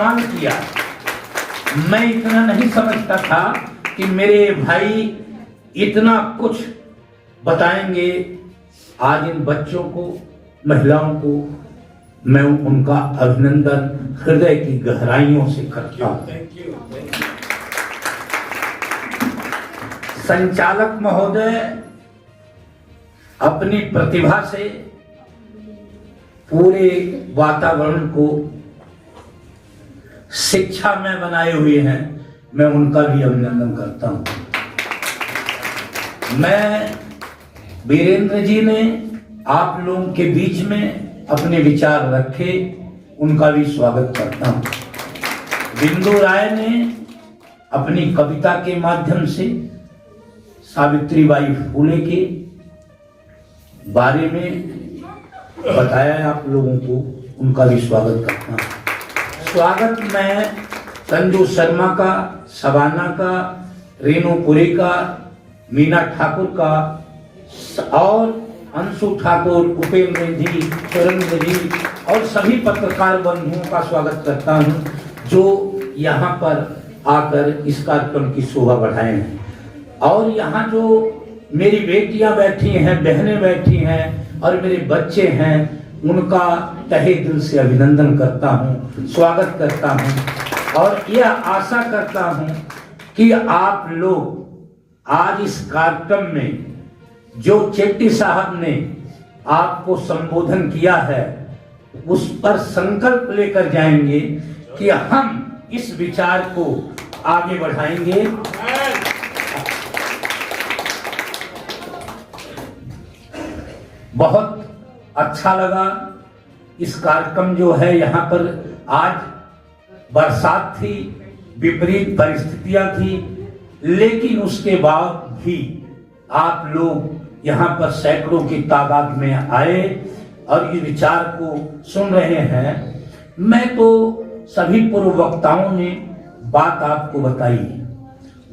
सवाल किया। मैं इतना नहीं समझता था कि मेरे भाई इतना कुछ बताएंगे। आज इन बच्चों को, महिलाओं को मैं उनका अभिनंदन हृदय की गहराइयों से करता हूं। संचालक महोदय अपनी प्रतिभा से पूरे वातावरण को शिक्षा में बनाए हुए हैं, मैं उनका भी अभिनंदन करता हूं। मैं वीरेंद्र जी ने आप लोगों के बीच में अपने विचार रखे, उनका भी स्वागत करता हूं। बिंदु राय ने अपनी कविता के माध्यम से सावित्रीबाई फुले के बारे में बताया आप लोगों को, उनका भी स्वागत करता हूं। स्वागत मैं संजू शर्मा का, शबाना का, रेणु पुरे का, मीना ठाकुर का और अंशु ठाकुर, उपेंद्र जी, सुरेंद्र जी और सभी पत्रकार बंधुओं का स्वागत करता हूं जो यहाँ पर आकर इस कार्यक्रम की शोभा बढ़ाए हैं। और यहाँ जो मेरी बेटियां बैठी हैं, बहनें बैठी हैं और मेरे बच्चे हैं, उनका तहे दिल से अभिनंदन करता हूं, स्वागत करता हूं और यह आशा करता हूं कि आप लोग आज इस कार्यक्रम में जो चेट्टी साहब ने आपको संबोधन किया है उस पर संकल्प लेकर जाएंगे कि हम इस विचार को आगे बढ़ाएंगे। बहुत अच्छा लगा इस कार्यक्रम जो है यहाँ पर। आज बरसात थी, विपरीत परिस्थितियां थी, लेकिन उसके बाद भी आप लोग यहाँ पर सैकड़ों की तादाद में आए और इस विचार को सुन रहे हैं। मैं तो सभी पूर्व वक्ताओं ने बात आपको बताई,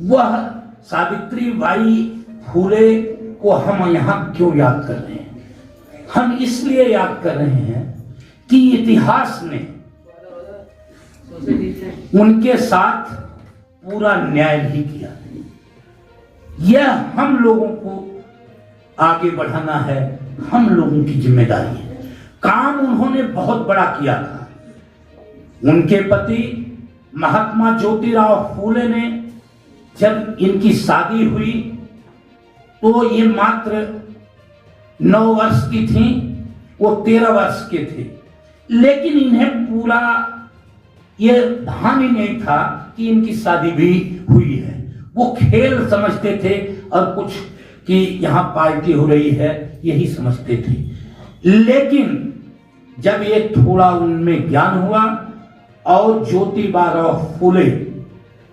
वह सावित्रीबाई फुले को हम यहाँ क्यों याद कर रहे हैं? हम इसलिए याद कर रहे हैं कि इतिहास ने उनके साथ पूरा न्याय भी किया। यह हम लोगों को आगे बढ़ाना है, हम लोगों की जिम्मेदारी है। काम उन्होंने बहुत बड़ा किया था। उनके पति महात्मा ज्योतिराव फूले ने जब इनकी शादी हुई तो ये मात्र 9 वर्ष की थी, वो 13 वर्ष के थे, लेकिन इन्हें पूरा ये भान ही नहीं था कि इनकी शादी भी हुई है। वो खेल समझते थे और कुछ कि यहाँ पार्टी हो रही है यही समझते थे। लेकिन जब ये थोड़ा उनमें ज्ञान हुआ और ज्योतिबाराव फुले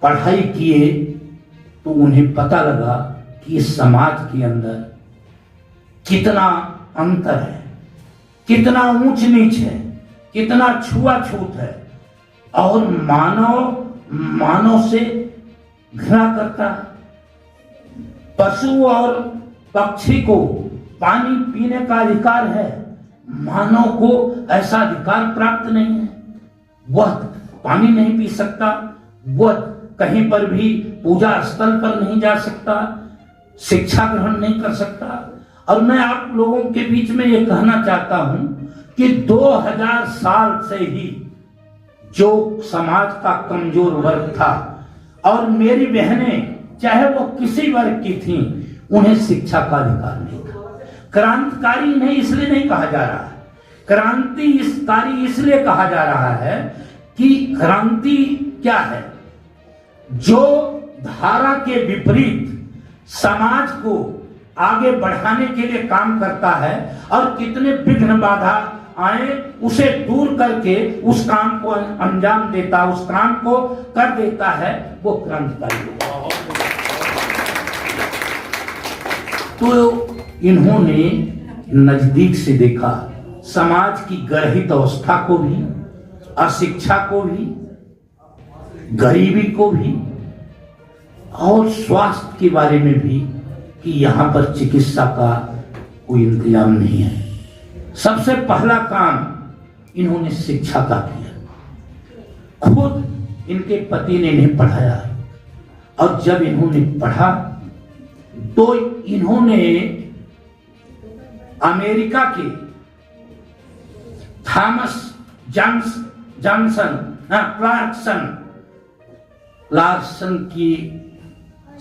पढ़ाई किए तो उन्हें पता लगा कि इस समाज के अंदर कितना अंतर है, कितना ऊंच नीच है, कितना छुआछूत है और मानव से घृणा करता है। पशु और पक्षी को पानी पीने का अधिकार है, मानव को ऐसा अधिकार प्राप्त नहीं है। वह पानी नहीं पी सकता, वह कहीं पर भी पूजा स्थल पर नहीं जा सकता, शिक्षा ग्रहण नहीं कर सकता। और मैं आप लोगों के बीच में ये कहना चाहता हूं कि 2000 साल से ही जो समाज का कमजोर वर्ग था और मेरी बहनें चाहे वो किसी वर्ग की थीं, उन्हें शिक्षा का अधिकार नहीं था। क्रांतिकारी इन्हें इसलिए नहीं कहा जा रहा है, क्रांतिकारी इसलिए कहा जा रहा है कि क्रांति क्या है? जो धारा के विपरीत समाज को आगे बढ़ाने के लिए काम करता है और कितने विघ्न बाधा आए उसे दूर करके उस काम को अंजाम देता, उस काम को कर देता है, वो क्रांतिकारी होता है। तो इन्होंने नजदीक से देखा समाज की गर्हित अवस्था को भी, अशिक्षा को भी, गरीबी को भी और स्वास्थ्य के बारे में भी कि यहाँ पर चिकित्सा का कोई इंतजाम नहीं है। सबसे पहला काम इन्होंने शिक्षा का किया खुद इनके पति ने इन्हें पढ़ाया और जब इन्होंने पढ़ा तो इन्होंने अमेरिका के थॉमस क्लार्कसन की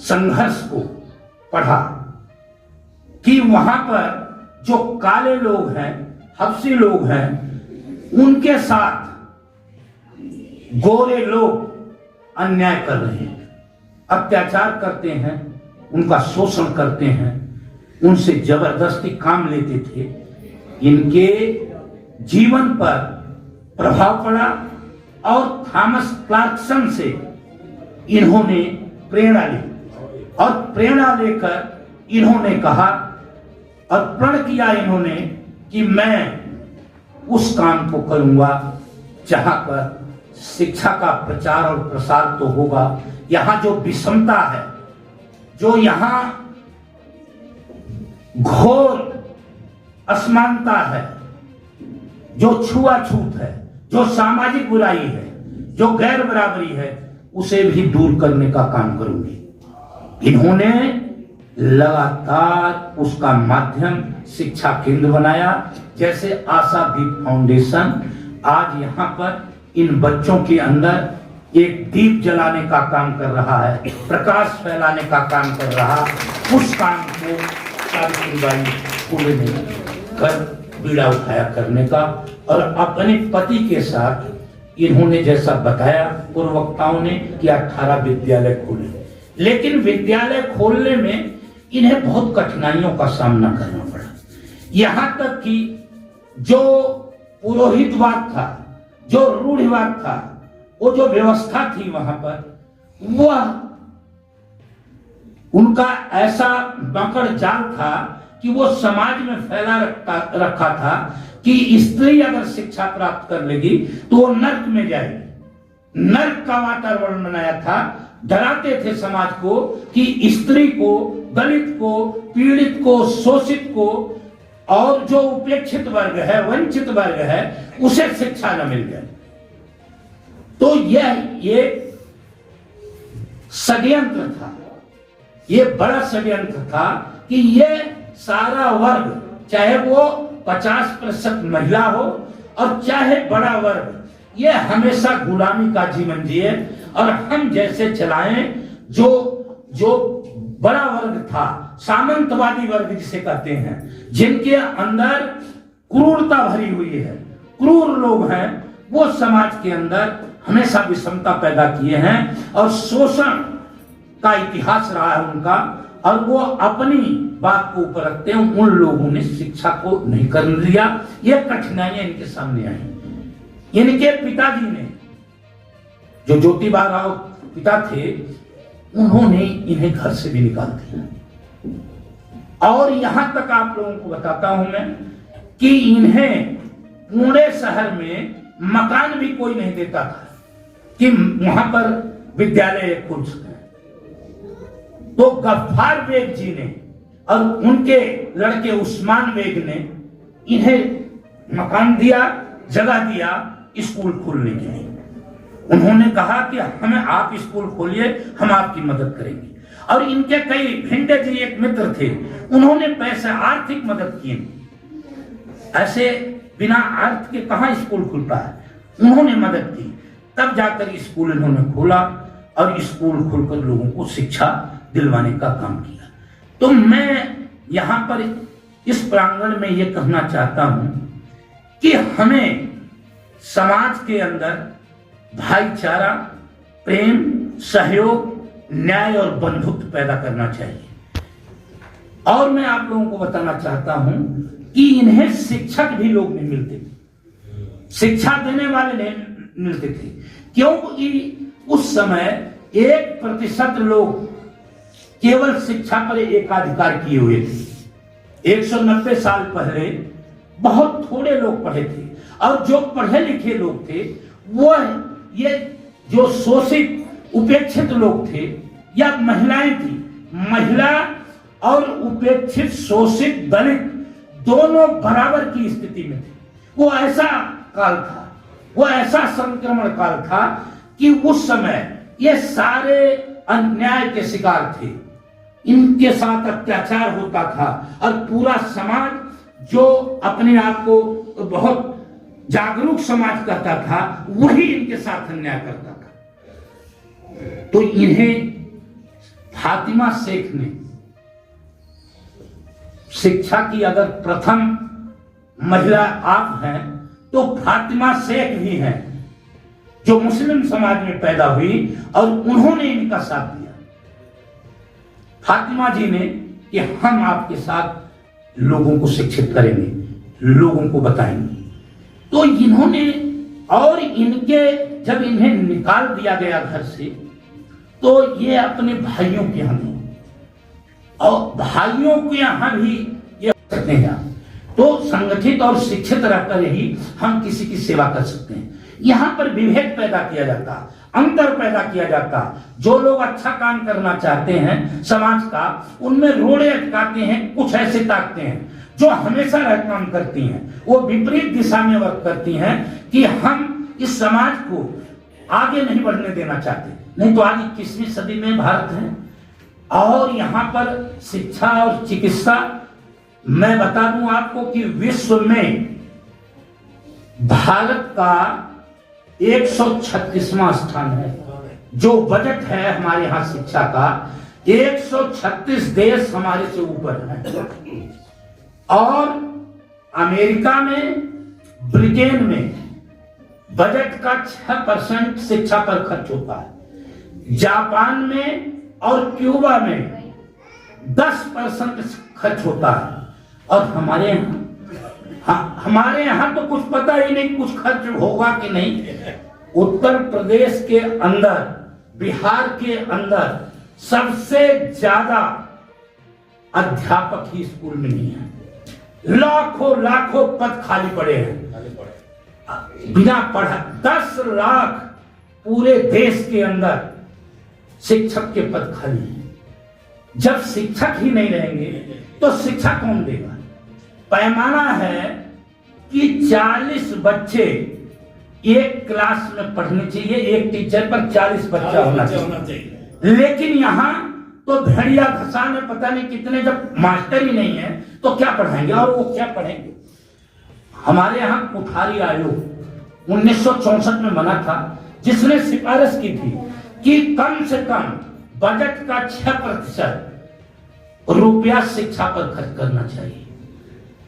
संघर्ष को पढ़ा कि वहां पर जो काले लोग हैं, हबशी लोग हैं, उनके साथ गोरे लोग अन्याय कर रहे हैं, अत्याचार करते हैं, उनका शोषण करते हैं, उनसे जबरदस्ती काम लेते थे। इनके जीवन पर प्रभाव पड़ा और थॉमस क्लार्कसन से इन्होंने प्रेरणा ली और प्रेरणा लेकर इन्होंने कहा और प्रण किया इन्होंने कि मैं उस काम को करूंगा जहां पर शिक्षा का प्रचार और प्रसार तो होगा, यहां जो विषमता है, जो यहां घोर असमानता है, जो छुआछूत है, जो सामाजिक बुराई है, जो गैर बराबरी है, उसे भी दूर करने का काम करूंगी। इन्होंने लगातार उसका माध्यम शिक्षा केंद्र बनाया, जैसे आशादीप फाउंडेशन आज यहाँ पर इन बच्चों के अंदर एक दीप जलाने का काम कर रहा है, प्रकाश फैलाने का काम कर रहा। उस काम को सावित्रीबाई फुले ने कर बीड़ा उठाया करने का और अपने पति के साथ इन्होंने जैसा बताया पूर्ववक्ताओं ने कि 18 विद्यालय खोले, लेकिन विद्यालय खोलने में इन्हें बहुत कठिनाइयों का सामना करना पड़ा। यहां तक कि जो पुरोहितवाद था, जो रूढ़िवाद था, वो जो व्यवस्था थी वहां पर, वह उनका ऐसा मकड़ जाल था कि वो समाज में फैला रखा था कि स्त्री अगर शिक्षा प्राप्त कर लेगी तो वो नर्क में जाएगी। नर्क का वातावरण बनाया था, डराते थे समाज को कि स्त्री को, दलित को, पीड़ित को, शोषित को और जो उपेक्षित वर्ग है, वंचित वर्ग है, उसे शिक्षा न मिल जाए। तो ये षड्यंत्र था, ये बड़ा षड्यंत्र था कि ये सारा वर्ग, चाहे वो 50% महिला हो और चाहे बड़ा वर्ग, ये हमेशा गुलामी का जीवन जिए और हम जैसे चलाएं। जो बड़ा वर्ग था, सामंतवादी वर्ग जिसे कहते हैं, जिनके अंदर क्रूरता भरी हुई है, क्रूर लोग हैं, वो समाज के अंदर हमेशा विषमता पैदा किए हैं और शोषण का इतिहास रहा है उनका, और वो अपनी बात को ऊपर रखते हैं। उन लोगों ने शिक्षा को नहीं करने दिया। ये कठिनाइयां इनके सामने आई। इनके पिताजी ने, जो ज्योतिबा राव पिता थे, उन्होंने इन्हें घर से भी निकाल दिया। और यहां तक आप लोगों को बताता हूं मैं कि इन्हें पुणे शहर में मकान भी कोई नहीं देता था कि वहां पर विद्यालय खुल सके। तो गफ्फार बेग जी ने और उनके लड़के उस्मान बेग ने इन्हें मकान दिया, जगह दिया स्कूल खोलने के लिए। उन्होंने कहा कि हमें आप स्कूल खोलिए, हम आपकी मदद करेंगे। और इनके कई भिंडे जी एक मित्र थे, उन्होंने पैसे आर्थिक मदद की। ऐसे बिना अर्थ के कहां स्कूल खुलता है, उन्होंने मदद की। तब जाकर स्कूल इन्होंने खोला और स्कूल खोलकर लोगों को शिक्षा दिलवाने का काम किया। तो मैं यहां पर इस प्रांगण में यह कहना चाहता हूं कि हमें समाज के अंदर भाईचारा, प्रेम, सहयोग, न्याय और बंधुत्व पैदा करना चाहिए। और मैं आप लोगों को बताना चाहता हूं कि इन्हें शिक्षक भी लोग नहीं मिलते थे, शिक्षा देने वाले नहीं मिलते थे, क्योंकि उस समय 1% लोग केवल शिक्षा पर एकाधिकार किए हुए थे। 190 साल पहले बहुत थोड़े लोग पढ़े थे, और जो पढ़े लिखे लोग थे वो ये जो शोषित उपेक्षित लोग थे या महिलाएं थी, महिला और उपेक्षित, शोषित, दलित दोनों बराबर की स्थिति में थे। वो ऐसा काल था, वो ऐसा संक्रमण काल था कि उस समय ये सारे अन्याय के शिकार थे, इनके साथ अत्याचार होता था और पूरा समाज जो अपने आप को बहुत जागरूक समाज कहता था वही इनके साथ अन्याय करता था। तो इन्हें फातिमा शेख ने शिक्षा की अगर प्रथम महिला आप हैं तो फातिमा शेख ही हैं जो मुस्लिम समाज में पैदा हुई और उन्होंने इनका साथ दिया। फातिमा जी ने कि हम आपके साथ लोगों को शिक्षित करेंगे, लोगों को बताएंगे। तो इन्होंने और इनके जब इन्हें निकाल दिया गया घर से तो ये अपने भाइयों के यहाँ गए और भाइयों के यहाँ भी ये सकते हैं। तो संगठित और शिक्षित रहकर ही हम किसी की सेवा कर सकते हैं। यहाँ पर विभेद पैदा किया जाता, अंतर पैदा किया जाता। जो लोग अच्छा काम करना चाहते हैं समाज का, उनमें रोड़े अटकाते हैं, कुछ ऐसे ताकते हैं जो हमेशा रह काम करती हैं, वो विपरीत दिशा में वर्क करती हैं कि हम इस समाज को आगे नहीं बढ़ने देना चाहते। नहीं तो आज 21वीं सदी में भारत है और यहाँ पर शिक्षा और चिकित्सा, मैं बता दूं आपको कि विश्व में भारत का 136वां स्थान है। जो बजट है हमारे यहाँ शिक्षा का, 136 देश हमारे से ऊपर है और अमेरिका में, ब्रिटेन में बजट का 6% शिक्षा पर खर्च होता है। जापान में और क्यूबा में 10% खर्च होता है और हमारे यहाँ तो कुछ पता ही नहीं कुछ खर्च होगा कि नहीं। उत्तर प्रदेश के अंदर, बिहार के अंदर सबसे ज्यादा अध्यापक ही स्कूल में नहीं है। लाखों लाखों पद खाली पड़े हैं बिना पढ़ा। 10 लाख पूरे देश के अंदर शिक्षक के पद खाली हैं। जब शिक्षक ही नहीं रहेंगे तो शिक्षा कौन देगा? पैमाना है कि 40 बच्चे एक क्लास में पढ़ने चाहिए, एक टीचर पर 40 बच्चा होना चाहिए। लेकिन यहाँ तो भेड़िया घसा में पता नहीं कितने, जब मास्टर ही नहीं है तो क्या पढ़ाएंगे और वो क्या पढ़ेंगे। हमारे यहाँ कोठारी आयोग 1964 में बना था जिसने सिफारिश की थी कि कम से कम बजट का 6% रुपया शिक्षा पर खर्च करना चाहिए।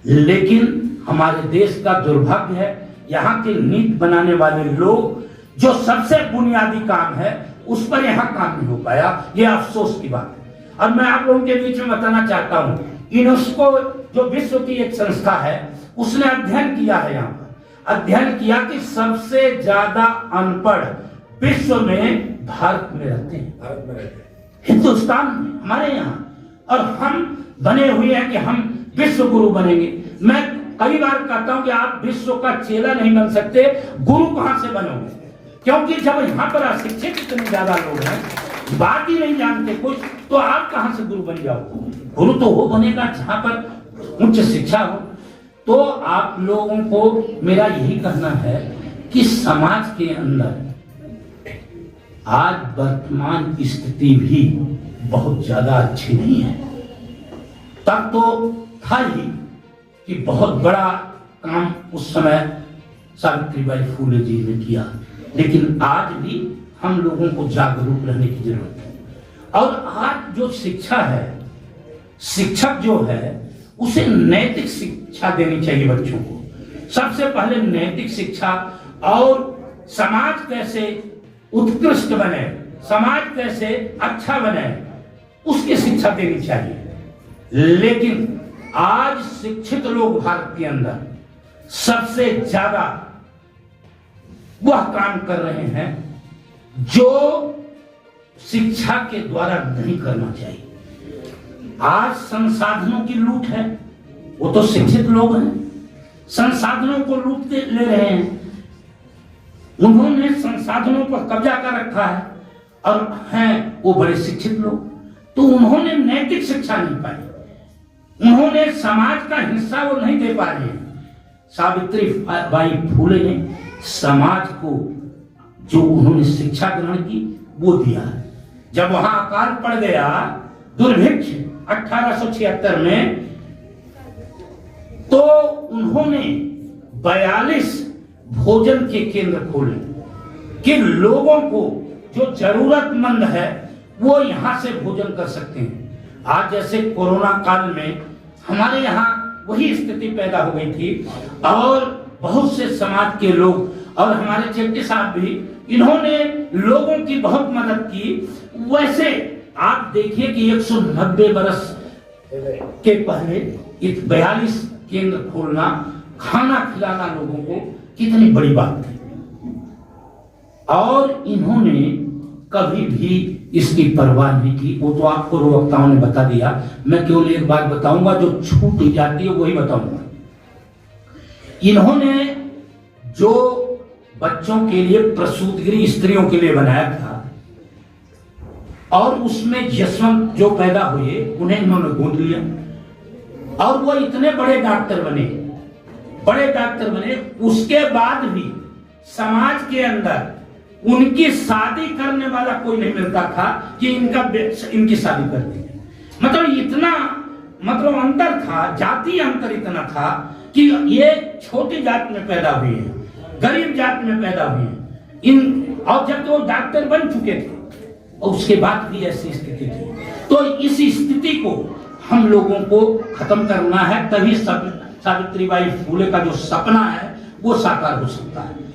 लेकिन हमारे देश का दुर्भाग्य है, यहाँ के नीति बनाने वाले लोग जो सबसे बुनियादी काम है उस पर यहाँ काम नहीं हो पाया। ये अफसोस की बात है। और मैं आप लोगों के बीच में बताना चाहता हूँ, यूनेस्को जो विश्व की एक संस्था है उसने अध्ययन किया है, यहाँ पर अध्ययन किया कि सबसे ज्यादा अनपढ़ विश्व में भारत में रहते हैं, हिंदुस्तान में, हमारे यहाँ। और हम बने हुए हैं कि हम विश्व गुरु बनेंगे। मैं कई बार कहता हूं कि आप विश्व का चेला नहीं बन सकते, गुरु कहां से बनोगे? क्योंकि जब यहाँ पर अशिक्षित इतने ज्यादा लोग हैं, बात ही नहीं जानते कुछ, तो आप कहां से गुरु बन जाओगे? गुरु तो वो बनेगा जहां पर उच्च शिक्षा हो। तो आप लोगों को मेरा यही कहना है कि समाज के अंदर आज वर्तमान स्थिति भी बहुत ज्यादा अच्छी नहीं है। तब तो था ही कि बहुत बड़ा काम उस समय सावित्रीबाई फूले जी ने किया, लेकिन आज भी हम लोगों को जागरूक रहने की जरूरत है। और आज जो शिक्षा है, शिक्षक जो है उसे नैतिक शिक्षा देनी चाहिए बच्चों को। सबसे पहले नैतिक शिक्षा और समाज कैसे उत्कृष्ट बने, समाज कैसे अच्छा बने, उसकी शिक्षा देनी चाहिए। लेकिन आज शिक्षित लोग भारत के अंदर सबसे ज्यादा वह काम कर रहे हैं जो शिक्षा के द्वारा नहीं करना चाहिए। आज संसाधनों की लूट है, वो तो शिक्षित लोग हैं, संसाधनों को लूट ले रहे हैं। उन्होंने संसाधनों पर कब्जा कर रखा है और हैं वो बड़े शिक्षित लोग, तो उन्होंने नैतिक शिक्षा नहीं पाई, उन्होंने समाज का हिस्सा वो नहीं दे पा रहे हैं। सावित्रीबाई फूले ने समाज को जो उन्होंने शिक्षा ग्रहण की वो दिया है। जब वहां अकाल पड़ गया दुर्भिक्ष 1876 में, तो उन्होंने 42 भोजन के केंद्र खोले कि लोगों को जो जरूरतमंद है वो यहां से भोजन कर सकते हैं। आज जैसे कोरोना काल में हमारे यहाँ वही स्थिति पैदा हो गई थी और बहुत से समाज के लोग और हमारे चेट्टी साहब भी, इन्होंने लोगों की बहुत मदद की। वैसे आप देखिए कि 190 बरस के पहले 42 केंद्र खोलना, खाना खिलाना लोगों को कितनी बड़ी बात थी। और इन्होंने कभी भी इसकी परवाह नहीं की। वो तो आपको वक्ताओं ने बता दिया, मैं केवल एक बात बताऊंगा, जो छूट जाती है वही बताऊंगा। इन्होंने जो बच्चों के लिए प्रसूति गृह स्त्रियों के लिए बनाया था और उसमें जसवंत जो पैदा हुए उन्हें इन्होंने गोद लिया और वो इतने बड़े डॉक्टर बने। उसके बाद भी समाज के अंदर उनकी शादी करने वाला कोई नहीं मिलता था कि इनकी शादी कर दी। मतलब इतना अंतर था, जातीय अंतर इतना था कि ये छोटी जात में पैदा हुए हैं, गरीब जात में पैदा हुए हैं और जब तो डॉक्टर बन चुके थे और उसके बाद भी ऐसी स्थिति थी। तो इस स्थिति को हम लोगों को खत्म करना है, तभी सावित्रीबाई फूले का जो सपना है वो साकार हो सकता है।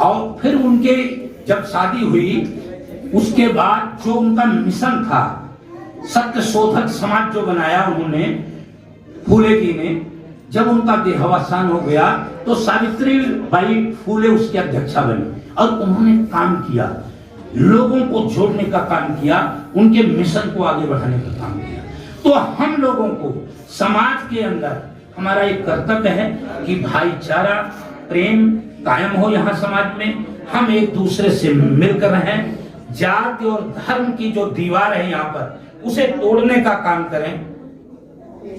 और फिर उनके जब शादी हुई उसके बाद जो उनका मिशन था, सत्य शोधक समाज जो बनाया उन्होंने, फूले जी ने, जब उनका देहावसान हो गया तो सावित्रीबाई फूले उसकी अध्यक्षा बनी और उन्होंने काम किया, लोगों को जोड़ने का काम किया, उनके मिशन को आगे बढ़ाने का काम किया। तो हम लोगों को समाज के अंदर हमारा एक कर्तव्य है कि भाईचारा, प्रेम कायम हो। यहाँ समाज में हम एक दूसरे से मिलकर रहें। जाति और धर्म की जो दीवार है यहाँ पर, उसे तोड़ने का काम करें।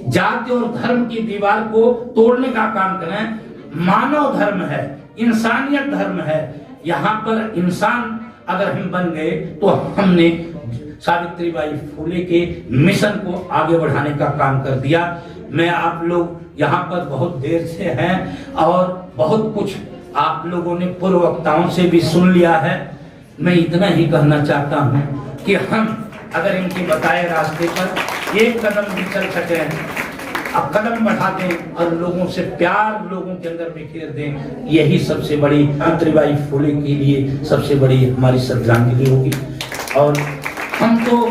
जाति और धर्म की दीवार को तोड़ने का काम करें। मानव धर्म है, इंसानियत धर्म है। यहाँ पर इंसान अगर हम बन गए तो हमने सावित्रीबाई फूले के मिशन को आगे बढ़ाने का काम कर दिया। मैं आप लोग यहाँ पर बहुत देर से हैं और बहुत कुछ आप लोगों ने पूर्व वक्ताओं से भी सुन लिया है। मैं इतना ही कहना चाहता हूँ कि हम अगर इनके बताए रास्ते पर एक कदम भी चल सके, अब कदम बढ़ा दें और लोगों से प्यार लोगों के अंदर बिखेर दें, यही सबसे बड़ी सावित्रीबाई फूले के लिए सबसे बड़ी हमारी श्रद्धांजलि होगी। और हम तो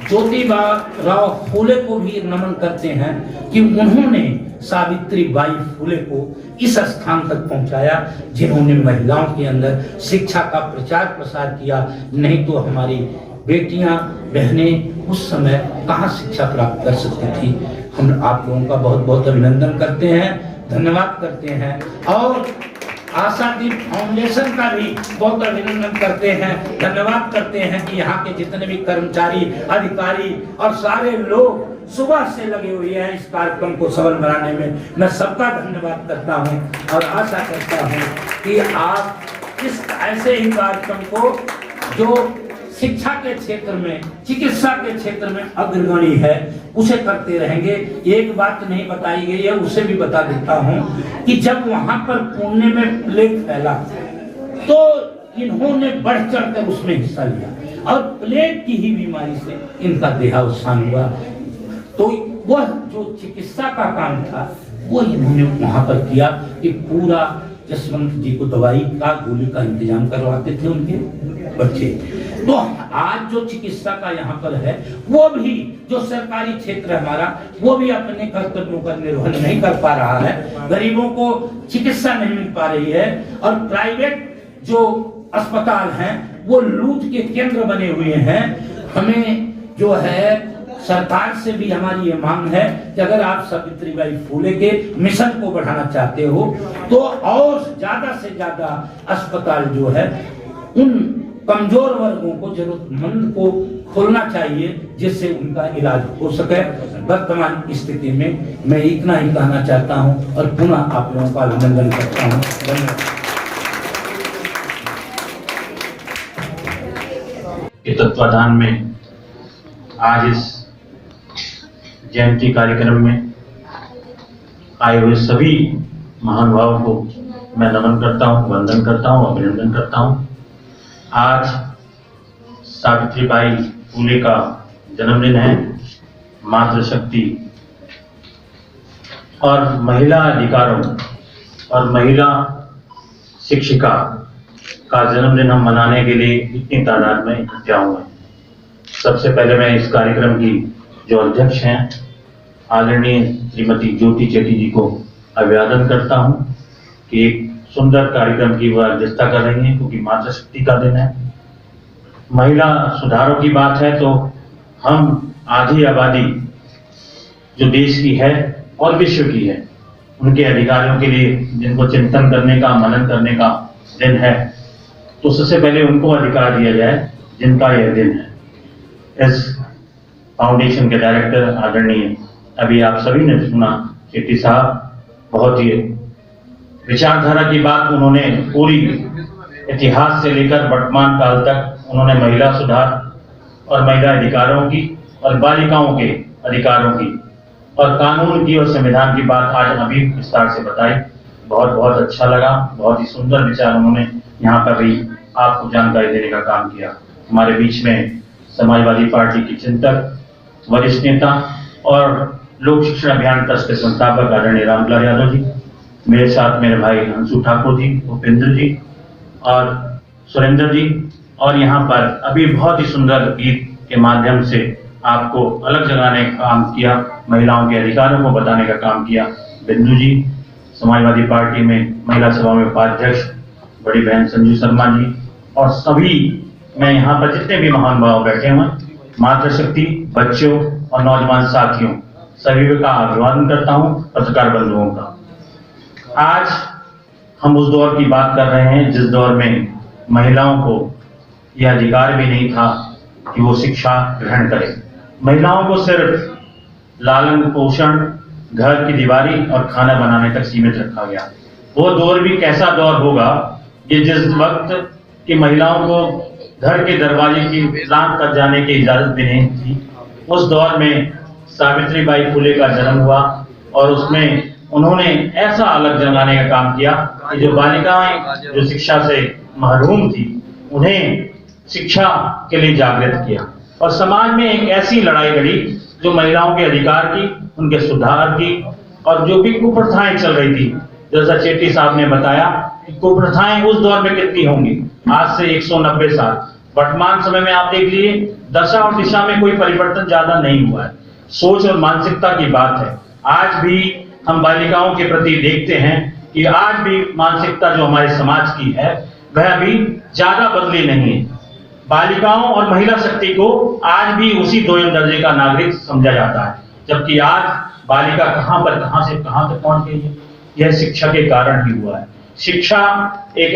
ज्योतिबा राव फूले को भी नमन करते हैं कि उन्होंने सावित्रीबाई फूले को इस स्थान तक पहुंचाया जिन्होंने महिलाओं के अंदर शिक्षा का प्रचार प्रसार किया। नहीं तो हमारी बेटियां बहनें उस समय कहाँ शिक्षा प्राप्त कर सकती थी। हम आप लोगों का बहुत बहुत अभिनंदन करते हैं, धन्यवाद करते हैं और आशादीप फाउंडेशन का भी बहुत अभिनंदन करते हैं, धन्यवाद करते हैं कि यहाँ के जितने भी कर्मचारी, अधिकारी और सारे लोग सुबह से लगे हुए हैं इस कार्यक्रम को सफल बनाने में। मैं सबका धन्यवाद करता हूँ और आशा करता हूँ कि आप इस ऐसे ही कार्यक्रम को जो शिक्षा के क्षेत्र में, चिकित्सा के क्षेत्र में अग्रगणी है, उसे करते रहेंगे। एक बात नहीं बताई गई है, उसे भी बता देता हूँ कि जब वहां पर पुणे में प्लेग फैला तो इन्होंने बढ़ चढ़कर उसमें हिस्सा लिया और प्लेग की ही बीमारी से इनका देहावसान हुआ। तो वह जो चिकित्सा का काम था वो इन्होंने वहां पर किया कि पूरा जसवंत जी को दवाई का, गोली का इंतजाम करवाते थे उनके बच्चे। तो आज जो चिकित्सा का यहाँ पर है, वो भी जो सरकारी क्षेत्र है हमारा, वो भी अपने कर्तव्यों का निर्वहन नहीं कर पा रहा है। गरीबों को चिकित्सा नहीं मिल पा रही है और प्राइवेट जो अस्पताल हैं वो लूट के केंद्र बने हुए हैं। हमें जो है सरकार से भी हमारी ये मांग है कि अगर आप सावित्रीबाई फूले के मिशन को बढ़ाना चाहते हो तो और ज्यादा से ज्यादा अस्पताल जो है उन कमजोर वर्गों को, जरूरतमंद को खोलना चाहिए जिससे उनका इलाज हो सके। वर्तमान स्थिति में मैं इतना ही कहना चाहता हूं और पुनः आप लोगों का अभिनंदन करता हूं। धन्यवाद। तत्वाधान में आज इस जयंती कार्यक्रम में आए हुए सभी महानुभावों को मैं नमन करता हूँ, वंदन करता हूँ, अभिनंदन करता हूँ। आज सावित्रीबाई फुले का जन्मदिन है। मातृशक्ति और महिला अधिकारों और महिला शिक्षिका का जन्मदिन हम मनाने के लिए इतनी तादाद में इकट्ठा हुए। सबसे पहले मैं इस कार्यक्रम की जो अध्यक्ष हैं आदरणीय श्रीमती ज्योति चेटी जी को अभिवादन करता हूं कि एक सुंदर कार्यक्रम की वह अध्यक्षता कर रही हैं, क्योंकि मातृशक्ति का दिन है। महिला सुधारों की बात है तो हम आधी आबादी जो देश की है और विश्व की है, उनके अधिकारों के लिए जिनको चिंतन करने का, मनन करने का दिन है, तो सबसे पहले उनको अधिकार दिया जाए जिनका यह दिन है। इस फाउंडेशन के डायरेक्टर आदरणीय, अभी आप सभी ने सुना, चेटी साहब बहुत ही विचारधारा की बात उन्होंने पूरी इतिहास से लेकर वर्तमान काल तक उन्होंने महिला सुधार और महिला अधिकारों की और बालिकाओं के अधिकारों की और कानून की और संविधान की बात आज अभी विस्तार से बताई। बहुत बहुत अच्छा लगा। बहुत ही सुंदर विचार उन्होंने यहाँ पर भी आपको जानकारी देने का काम किया। हमारे बीच में समाजवादी पार्टी की चिंतक, वरिष्ठ नेता और लोक शिक्षण अभियान ट्रस्ट के संस्थापक आदरणीय रामलाल यादव जी, मेरे साथ मेरे भाई अंशु ठाकुर जी, उपेंद्र जी और सुरेंद्र जी, और यहाँ पर अभी बहुत ही सुंदर गीत के माध्यम से आपको अलग जगाने का काम किया, महिलाओं के अधिकारों को बताने का काम किया बिंदु जी, समाजवादी पार्टी में महिला सभा में उपाध्यक्ष बड़ी बहन संजू शर्मा जी, और सभी मैं यहाँ पर जितने भी महानुभाव बैठे हुए, मातृशक्ति, बच्चों और नौजवान साथियों, सभी का अभिवादन करता हूँ, पत्रकार बंधुओं का। आज हम उस दौर की बात कर रहे हैं जिस दौर में महिलाओं को यह अधिकार भी नहीं था कि वो शिक्षा ग्रहण करें। महिलाओं को सिर्फ लालन पोषण, घर की दीवारी और खाना बनाने तक सीमित रखा गया। वो दौर भी कैसा दौर होगा कि जिस वक्त की महिलाओं को घर के दरवाजे की लांग तक जाने की इजाजत भी नहीं थी, उस दौर में सावित्रीबाई फुले का जन्म हुआ और उसमें उन्होंने ऐसा अलग जगाने का काम किया कि जो बालिकाएं जो शिक्षा से महरूम थी, उन्हें शिक्षा के लिए जागृत किया और समाज में एक ऐसी लड़ाई लड़ी जो महिलाओं के अधिकार की, उनके सुधार की, और जो भी कुप्रथाएं चल रही थी, जैसा चेटी साहब ने बताया कि कुप्रथाएं उस दौर में कितनी होंगी, आज से 190 साल। वर्तमान समय में आप देख लीजिए, दशा और दिशा में कोई परिवर्तन ज्यादा नहीं हुआ है। सोच और मानसिकता की बात है। आज भी हम बालिकाओं के प्रति देखते हैं कि आज भी मानसिकता जो हमारे समाज की है वह अभी ज्यादा बदली नहीं है। बालिकाओं और महिला शक्ति को आज भी उसी दोयम दर्जे का नागरिक समझा जाता है, जबकि आज बालिका कहां से कहां तक पहुंच गई है, यह शिक्षा के कारण ही हुआ है। शिक्षा एक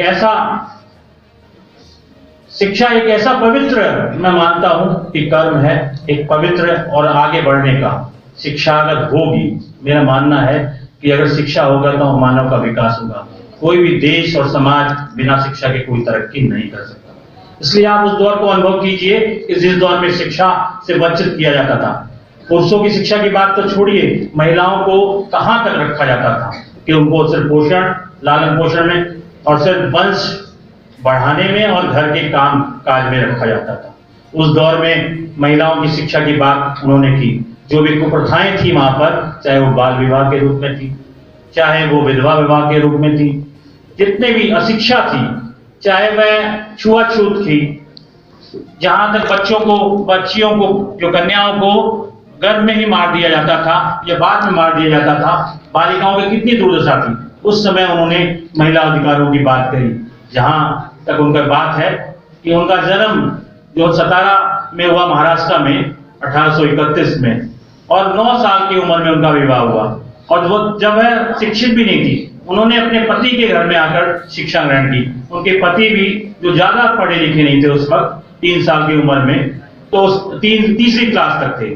ऐसा पवित्र, मैं मानता हूं कि कर्म है, एक पवित्र और आगे बढ़ने का। शिक्षा अगर होगी, मेरा मानना है कि अगर शिक्षा होगा तो मानव का विकास होगा। कोई भी देश और समाज बिना शिक्षा के कोई तरक्की नहीं कर सकता। इसलिए आप उस दौर को अनुभव कीजिए कि जिस दौर में शिक्षा से वंचित किया जाता था। पुरुषों की शिक्षा की बात तो छोड़िए, महिलाओं को कहां तक रखा जाता था कि उनको सिर्फ पोषण, लालन पोषण में और सिर्फ वंश बढ़ाने में और घर के काम काज में रखा जाता था। उस दौर में महिलाओं की शिक्षा की बात उन्होंने की। जो भी कुप्रथाएं थी वहां पर, चाहे वो बाल विवाह के रूप में थी, चाहे वो विधवा विवाह के रूप में थी, जितने भी अशिक्षा थी, चाहे वह छुआछूत थी, जहां तक बच्चियों को जो कन्याओं को गर्भ में ही मार दिया जाता था या बाद में मार दिया जाता था, बालिकाओं की कितनी दुर्दशा थी। उस समय उन्होंने महिला अधिकारों की बात करी। जहां तक उनका बात है कि उनका जन्म जो 17 में हुआ महाराष्ट्र में 1831 में, और 9 साल की उम्र में उनका विवाह हुआ, और वो जब वह शिक्षित भी नहीं थी, उन्होंने अपने पति के घर में आकर शिक्षा ग्रहण की। उनके पति भी जो ज्यादा पढ़े लिखे नहीं थे उस वक्त, 3 साल की उम्र में, तो तीसरी क्लास तक थे।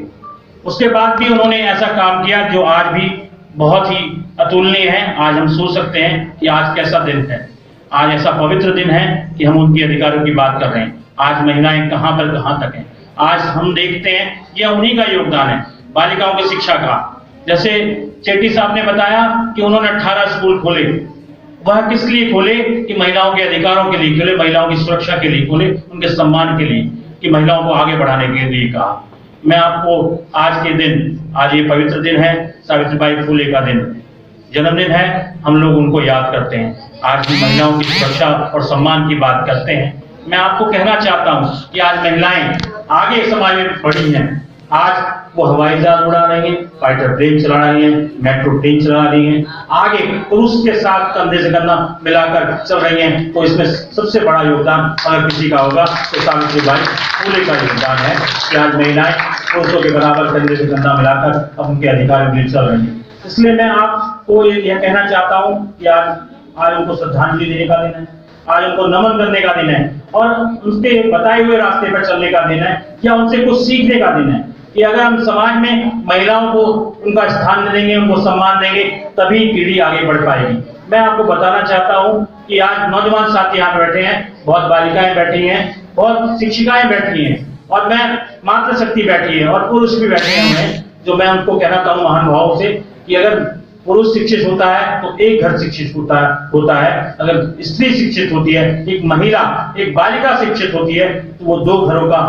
उसके बाद भी उन्होंने ऐसा काम किया जो आज भी बहुत ही अतुलनीय है। आज हम सोच सकते हैं कि आज कैसा दिन है, आज ऐसा पवित्र दिन है कि हम उनके अधिकारों की बात कर रहे हैं। आज महिलाएं कहां पर कहां तक हैं। आज हम देखते हैं यह उन्हीं का योगदान है बालिकाओं की शिक्षा का। जैसे चेट्टी साहब ने बताया कि उन्होंने 18 स्कूल खोले। वह किस लिए खोले? कि महिलाओं के अधिकारों के लिए खोले, महिलाओं की सुरक्षा के लिए खोले, उनके सम्मान के लिए, कि महिलाओं को आगे बढ़ाने के लिए कहा। मैं आपको आज के दिन, आज ये पवित्र दिन है, सावित्रीबाई फुले का दिन, जन्मदिन है, हम लोग उनको याद करते हैं। आज भी महिलाओं की सुरक्षा और सम्मान की बात करते हैं। मैं आपको कहना चाहता हूं कि आज महिलाएं आगे समाज में बढ़ी हैं। आज वो हवाई जहाज उड़ा रही हैं, फाइटर प्लेन चला रही हैं, मेट्रो ट्रेन चला रही हैं, आगे पुरुष के साथ कंधे से कंधा मिलाकर चल रही हैं। तो इसमें सबसे बड़ा योगदान अगर किसी का होगा तो सावित्रीबाई फुले का योगदान है कि आज महिलाएं पुरुषों के बराबर कंधे से कंधा मिलाकर अब उनके अधिकार के लिए चल रही हैं। इसलिए मैं आपको यह कहना चाहता हूं कि आज उनको श्रद्धांजलि देने का दिन है, आज उनको नमन करने का दिन है और उनके बताए हुए रास्ते पर चलने का दिन है, या उनसे कुछ सीखने का दिन है कि अगर हम समाज में महिलाओं को उनका स्थान देंगे, उनको सम्मान देंगे, तभी पीढ़ी आगे बढ़ पाएगी। मैं आपको बताना चाहता हूं कि आज नौजवान साथी यहाँ बैठे हैं, बहुत बालिकाएं बैठी हैं, बहुत शिक्षिकाएं बैठी हैं और मैं मातृशक्ति बैठी है और पुरुष भी बैठे हैं, जो मैं उनको कहना चाहूँ महानुभावों से कि अगर पुरुष शिक्षित होता है तो एक घर शिक्षित होता है। अगर स्त्री शिक्षित होती है, एक महिला, एक बालिका शिक्षित होती है, तो वो 2 घरों का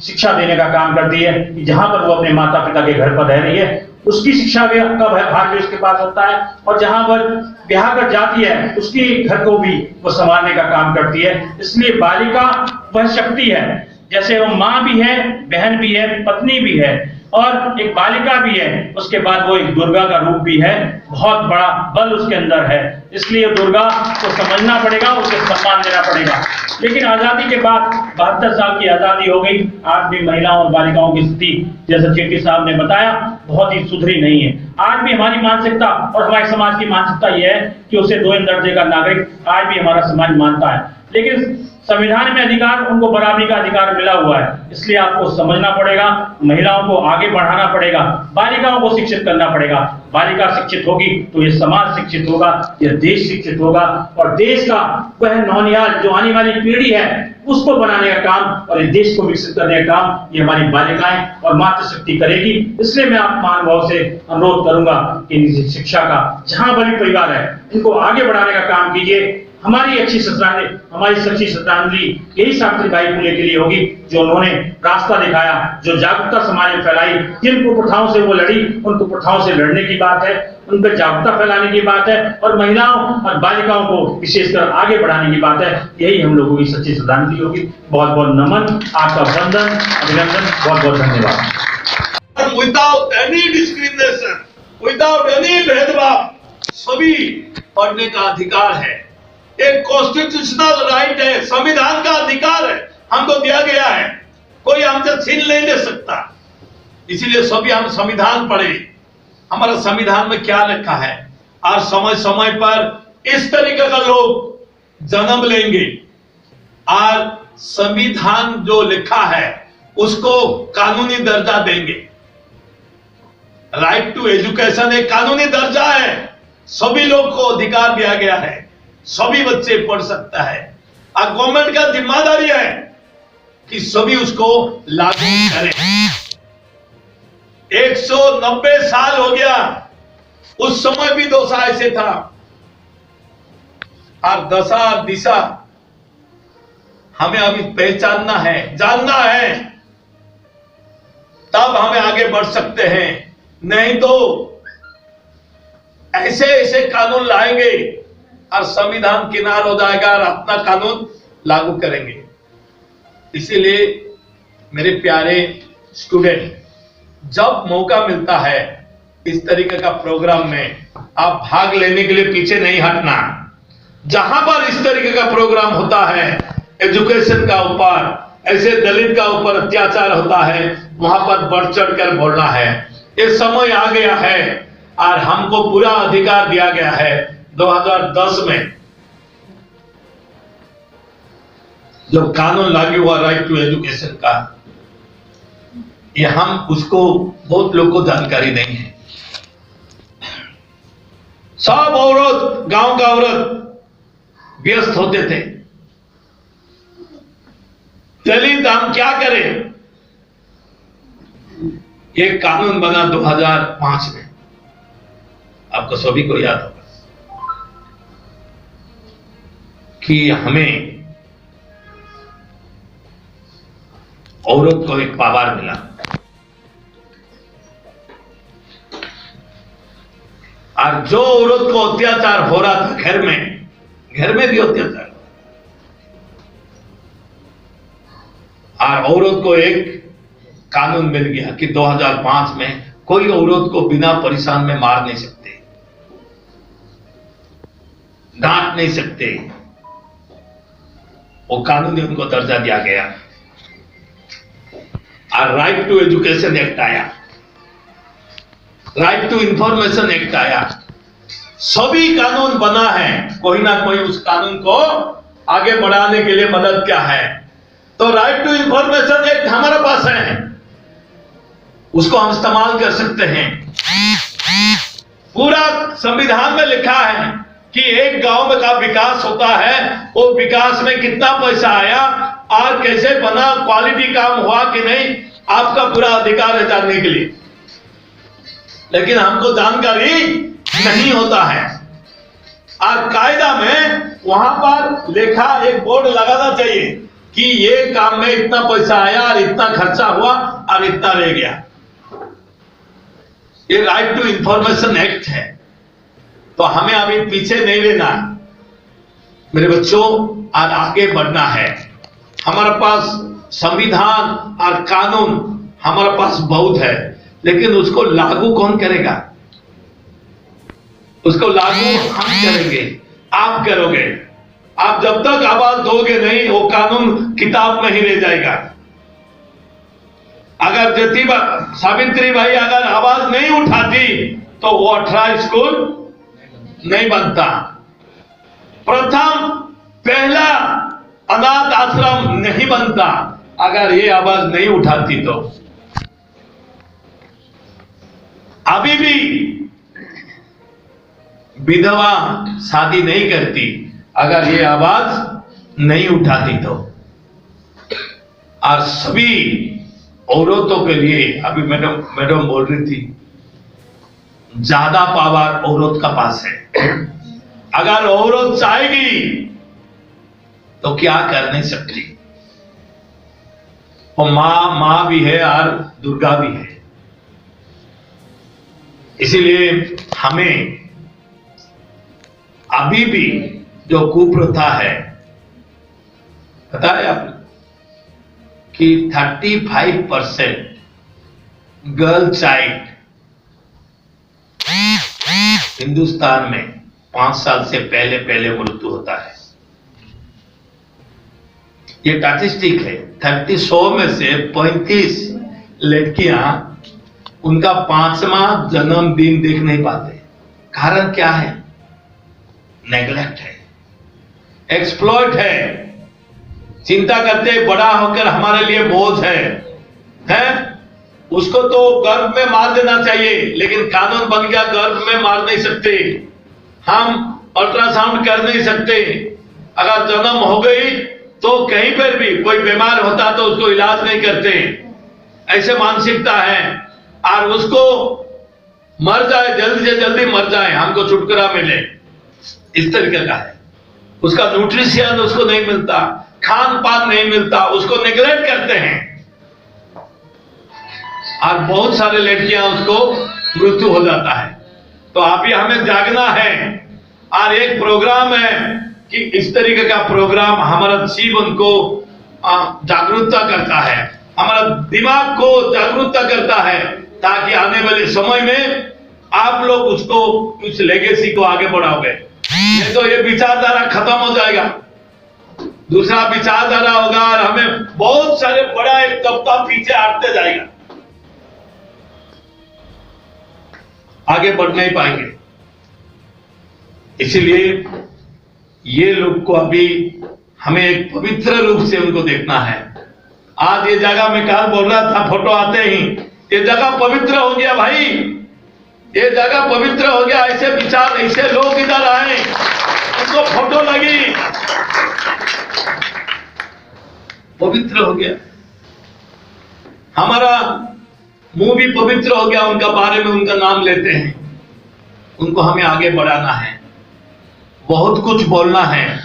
शिक्षा देने का काम करती है कि जहां पर वो अपने माता पिता के घर पर रह रही है उसकी शिक्षा का भाग भी उसके पास होता है, और जहां पर ब्याह कर जाती है उसकी घर को भी वो संभालने का काम करती है। इसलिए बालिका वह शक्ति है, जैसे वो माँ भी है, बहन भी है, पत्नी भी है और एक बालिका भी है, उसके बाद वो एक दुर्गा का रूप भी है, बहुत बड़ा बल उसके अंदर है। इसलिए दुर्गा को समझना पड़ेगा, उसे सम्मान देना पड़ेगा। लेकिन आजादी के बाद 72 साल की आजादी हो गई, आज भी महिलाओं और बालिकाओं की स्थिति, जैसा चेट्टी साहब ने बताया, बहुत ही सुधरी नहीं है। आज भी हमारी मानसिकता और हमारे समाज की मानसिकता यह है कि उसे 2 दर्जे का नागरिक आज भी हमारा समाज मानता है। लेकिन संविधान में अधिकार, उनको बराबरी का अधिकार मिला हुआ है। इसलिए आपको समझना पड़ेगा, महिलाओं को आगे बढ़ाना पड़ेगा, बालिकाओं को शिक्षित करना पड़ेगा। बालिका शिक्षित होगी तो ये समाज शिक्षित होगा, यह देश शिक्षित होगा और देश का वह नौनिहाल जो आने वाली पीढ़ी है उसको बनाने का काम और इस देश को विकसित करने का काम ये हमारी बालिकाएं और मातृशक्ति करेगी। इसलिए मैं आप महानुभाव से अनुरोध करूंगा कि शिक्षा का जहां बड़ी परिवार है इनको आगे बढ़ाने का काम कीजिए। हमारी अच्छी श्रद्धांजलि, हमारी सच्ची श्रद्धांजलि यही सावित्रीबाई फुले के लिए होगी, जो उन्होंने रास्ता दिखाया, जो जागरूकता समाज में फैलाई, जिन कुप्रथाओं से वो लड़ी, उन कुप्रथाओं से लड़ने की बात है, उन पर जागरूकता फैलाने की बात है और महिलाओं और बालिकाओं को विशेषकर आगे बढ़ाने की बात है। यही हम लोगों की सच्ची श्रद्धांजलि होगी। बहुत बहुत नमन, आपका वंदन, अभिनंदन, बहुत बहुत धन्यवाद। Without any discrimination, without any भेदभाव सभी पढ़ने का अधिकार है, एक कॉन्स्टिट्यूशनल राइट है, संविधान का अधिकार है, हमको दिया गया है, कोई हमसे छीन नहीं ले सकता। इसीलिए सभी हम संविधान पढ़े, हमारा संविधान में क्या लिखा है। आज समय समय पर इस तरीके का लोग जन्म लेंगे, आज संविधान जो लिखा है उसको कानूनी दर्जा देंगे। राइट टू एजुकेशन एक कानूनी दर्जा है, सभी लोग को अधिकार दिया गया है, सभी बच्चे पढ़ सकता है। और गवर्नमेंट का जिम्मेदारी है कि सभी उसको लागू करें। 190 साल हो गया, उस समय भी दशा ऐसे था, और दशा दिशा हमें अभी पहचानना है, जानना है, तब हमें आगे बढ़ सकते हैं। नहीं तो ऐसे ऐसे कानून लाएंगे और संविधान किनार हो जाएगा और अपना कानून लागू करेंगे। इसीलिए मेरे प्यारे स्टूडेंट, जब मौका मिलता है इस तरीके का प्रोग्राम में, आप भाग लेने के लिए पीछे नहीं हटना। जहां पर इस तरीके का प्रोग्राम होता है, एजुकेशन का ऊपर, ऐसे दलित का ऊपर अत्याचार होता है, वहां पर बढ़ चढ़ कर बोलना है। ये समय आ गया है और हमको पूरा अधिकार दिया गया है 2010 में जब कानून लागू हुआ राइट टू एजुकेशन का। ये हम उसको बहुत लोग को जानकारी नहीं है। सब औरत, गांव का औरत व्यस्त होते थे, दलित हम क्या करें? एक कानून बना 2005 में, आपको सभी को याद होगा, कि हमें औरत को एक पावर मिला। और जो औरत को अत्याचार हो रहा था घर में भी अत्याचार, और औरत को एक कानून मिल गया कि 2005 में कोई औरत को बिना परेशान में मार नहीं सकते, डांट नहीं सकते। वो कानून में उनको दर्जा दिया गया। और राइट टू एजुकेशन एक्ट आया, राइट टू इंफॉर्मेशन एक्ट आया। सभी कानून बना है, कोई ना कोई उस कानून को आगे बढ़ाने के लिए मदद क्या है। तो राइट टू इंफॉर्मेशन एक्ट हमारे पास है, उसको हम इस्तेमाल कर सकते हैं। पूरा संविधान में लिखा है कि एक गांव में का विकास होता है, वो विकास में कितना पैसा आया और कैसे बना, क्वालिटी काम हुआ कि नहीं, आपका पूरा अधिकार है जानने के लिए। लेकिन हमको जानकारी नहीं होता है। और कायदा में वहां पर लिखा एक बोर्ड लगाना चाहिए कि ये काम में इतना पैसा आया और इतना खर्चा हुआ और इतना रह गया। ये राइट टू इंफॉर्मेशन एक्ट है। तो हमें अभी पीछे नहीं रहना मेरे बच्चों, और आगे बढ़ना है। हमारे पास संविधान और कानून हमारे पास बहुत है, लेकिन उसको लागू कौन करेगा? उसको लागू हम करेंगे, आप करोगे। आप जब तक आवाज दोगे नहीं, वो कानून किताब में ही रह जाएगा। अगर सावित्री भाई अगर आवाज नहीं उठाती तो वो 18 स्कूल नहीं बनता। प्रथम पहला अनाथ आश्रम नहीं बनता अगर ये आवाज नहीं उठाती। तो अभी भी विधवा शादी नहीं करती अगर ये आवाज नहीं उठाती। तो और सभी औरतों के लिए, अभी मैडम बोल रही थी, ज्यादा पावर औरत का पास है। अगर औरत चाहेगी तो क्या कर नहीं सकती। वो मां भी है और दुर्गा भी है। इसीलिए हमें अभी भी जो कुप्रथा है, पता है आप कि 35% गर्ल चाइल्ड हिंदुस्तान में 5 साल से पहले मृत्यु होता है। ये स्टैटिस्टिक है। 100 में से 35 लड़कियां उनका 5वां जन्मदिन देख नहीं पाते। कारण क्या है? नेग्लेक्ट है, एक्सप्लॉइट है। चिंता करते बड़ा होकर हमारे लिए बोझ है? उसको तो गर्भ में मार देना चाहिए, लेकिन कानून बन गया गर्भ में मार नहीं सकते। हम अल्ट्रासाउंड कर नहीं सकते। अगर जन्म हो गई तो कहीं पर भी कोई बीमार होता तो उसको इलाज नहीं करते। ऐसे मानसिकता है। और उसको मर जाए, जल्दी से जल्दी मर जाए, हमको छुटकारा मिले, इस तरीके का है। उसका न्यूट्रिशन उसको नहीं मिलता, खान पान नहीं मिलता, उसको नेग्लेक्ट करते हैं। और बहुत सारे लड़कियां उसको मृत्यु हो जाता है। तो अभी हमें जागना है। और एक प्रोग्राम है कि इस तरीके का प्रोग्राम हमारा जीवन को जागरूकता करता है, हमारा दिमाग को जागरूकता करता है, ताकि आने वाले समय में आप लोग उसको उस लेगेसी को आगे बढ़ाओगे। नहीं तो ये विचारधारा खत्म हो जाएगा, दूसरा विचारधारा होगा और हमें बहुत सारे बड़ा एक तबका पीछे हटते जाएगा, आगे बढ़ नहीं पाएंगे। इसीलिए ये लोग को अभी हमें एक पवित्र रूप से उनको देखना है। आज ये जगह में कल बोल रहा था, फोटो आते ही ये जगह पवित्र हो गया भाई, ये जगह पवित्र हो गया। ऐसे विचार, ऐसे लोग इधर आए, उनको फोटो लगी, पवित्र हो गया, हमारा मुंह भी पवित्र हो गया। उनका बारे में उनका नाम लेते हैं, उनको हमें आगे बढ़ाना है, बहुत कुछ बोलना है,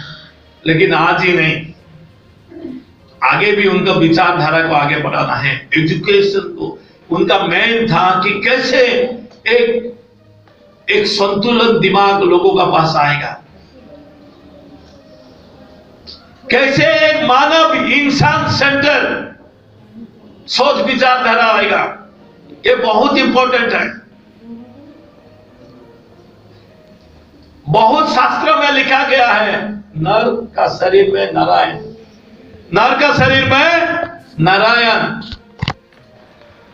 लेकिन आज ही नहीं, आगे भी उनका विचारधारा को आगे बढ़ाना है, एजुकेशन को। उनका मेन था कि कैसे एक संतुलित दिमाग लोगों का पास आएगा, कैसे एक मानव इंसान सेंटर सोच विचारधारा आएगा। ये बहुत इंपॉर्टेंट है। बहुत शास्त्रों में लिखा गया है, नर का शरीर में नारायण, नर का शरीर में नारायण,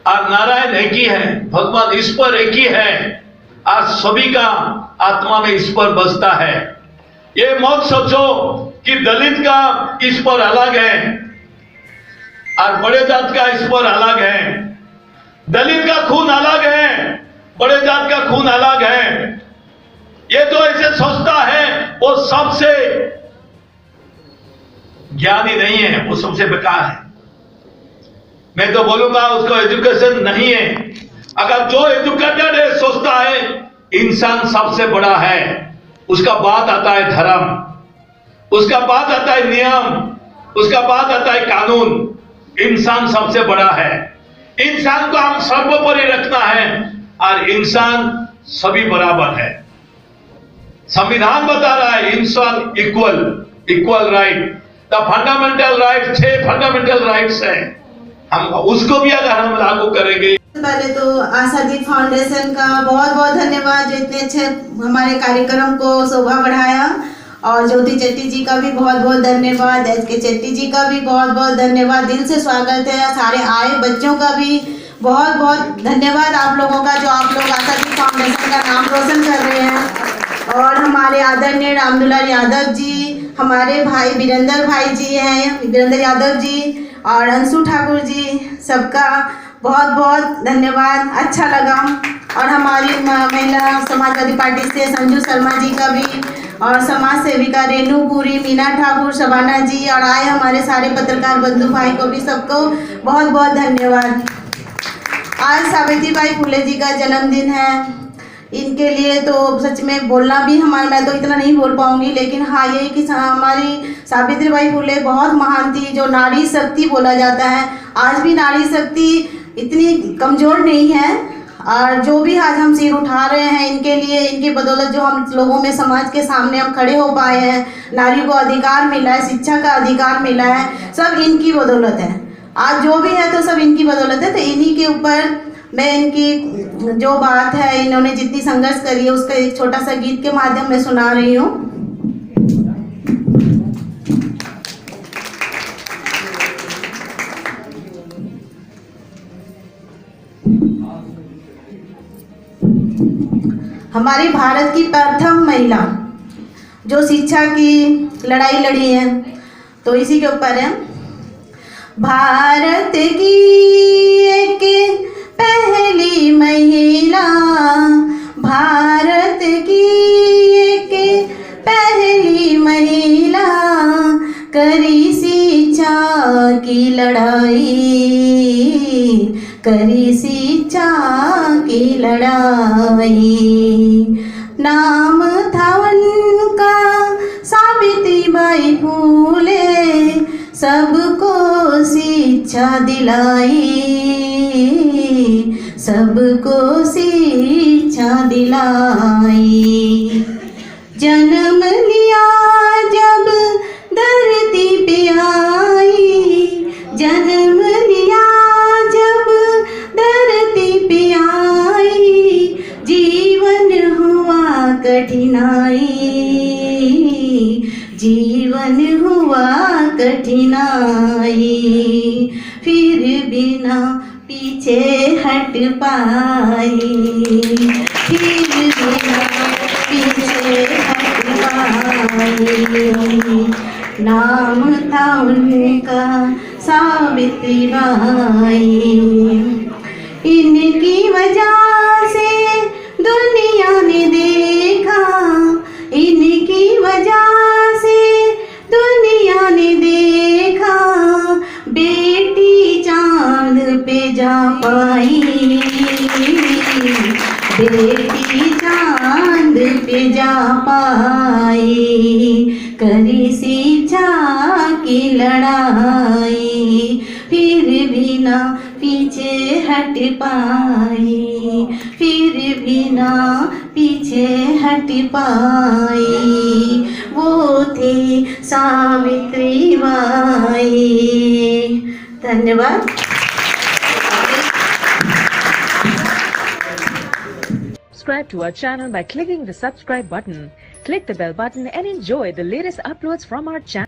और नारायण एक ही है, भगवान ईश्वर एक ही है, और सभी का आत्मा में ईश्वर बसता है। ये मत सोचो कि दलित का ईश्वर अलग है और बड़े जात का ईश्वर अलग है, दलित का खून अलग है, बड़े जात का खून अलग है। ये तो ऐसे सोचता है वो सबसे ज्ञानी नहीं है, वो सबसे बेकार है। मैं तो बोलूंगा उसको एजुकेशन नहीं है। अगर जो एजुकेटेड है सोचता है इंसान सबसे बड़ा है, उसका बाद आता है धर्म, उसका बाद आता है नियम, उसका बाद आता है कानून। इंसान सबसे बड़ा है, इंसान को हम सर्वोपरि रखना है, और इंसान सभी बराबर है। संविधान बता रहा है इंसान equal right, the fundamental right, 6 fundamental rights है। हम उसको भी अगर हम लागू करेंगे। पहले तो आशादीप फाउंडेशन का बहुत बहुत धन्यवाद, जो इतने अच्छे हमारे कार्यक्रम को शोभा बढ़ाया, और ज्योति चेट्टी जी का भी बहुत बहुत धन्यवाद, एच.के. चेट्टी जी का भी बहुत बहुत धन्यवाद, दिल से स्वागत है। सारे आए बच्चों का भी बहुत बहुत धन्यवाद आप लोगों का, जो आप लोग आशादीप फाउंडेशन का नाम रोशन कर रहे हैं। और हमारे आदरणीय रामदुलार यादव जी, हमारे भाई वीरेंद्र भाई जी हैं, वीरेंद्र यादव जी और अंशु ठाकुर जी, सबका बहुत बहुत धन्यवाद, अच्छा लगा। और हमारी महिला समाजवादी पार्टी से संजू शर्मा जी का भी, और समाज सेविका रेनू पुरी, मीना ठाकुर, शबाना जी, और आए हमारे सारे पत्रकार बंधु भाई को भी सबको बहुत बहुत धन्यवाद। आज सावित्रीबाई फुले जी का जन्मदिन है, इनके लिए तो सच में बोलना भी हमारा, मैं तो इतना नहीं बोल पाऊंगी, लेकिन हाँ ये कि हमारी सावित्रीबाई फुले बहुत महान थी, जो नारी शक्ति बोला जाता है। आज भी नारी शक्ति इतनी कमज़ोर नहीं है, और जो भी आज हम सिर उठा रहे हैं इनके लिए, इनकी बदौलत जो हम लोगों में समाज के सामने हम खड़े हो पाए हैं, नारी को अधिकार मिला है, शिक्षा का अधिकार मिला है, सब इनकी बदौलत है। आज जो भी है तो सब इनकी बदौलत है। तो इन्हीं के ऊपर मैं इनकी जो बात है, इन्होंने जितनी संघर्ष करी है, उसका एक छोटा सा गीत के माध्यम में सुना रही हूँ। हमारी भारत की प्रथम महिला जो शिक्षा की लड़ाई लड़ी है, तो इसी के ऊपर है। भारत की एक पहली महिला, भारत की एक पहली महिला, करी शिक्षा की लड़ाई, करी शिक्षा की लड़ाई। नाम था उनका सावित्रीबाई फुले, सबको शिक्षा दिलाई, सबको शिक्षा दिलाई। जन्म लिया जब धरती पे आई, जन्म लिया जब धरती पे आई, जीवन हुआ कठिनाई, जीवन हुआ कठिनाई। फिर बिना पीछे हट पाई, फिर बिना पीछे हट पाई। नाम था उनका सावित्रीबाई, इनकी वजह से दुनिया ने देखा, इनकी वजह से दुनिया ने देखा, जा पाई, बेटी चांद पे जा पाई, करी शिक्षा की लड़ाई, फिर भी ना पीछे हट पाई, फिर भी ना पीछे हट पाई, वो थी सावित्री बाई। धन्यवाद। Subscribe to our channel by clicking the subscribe button. Click the bell button and enjoy the latest uploads from our channel.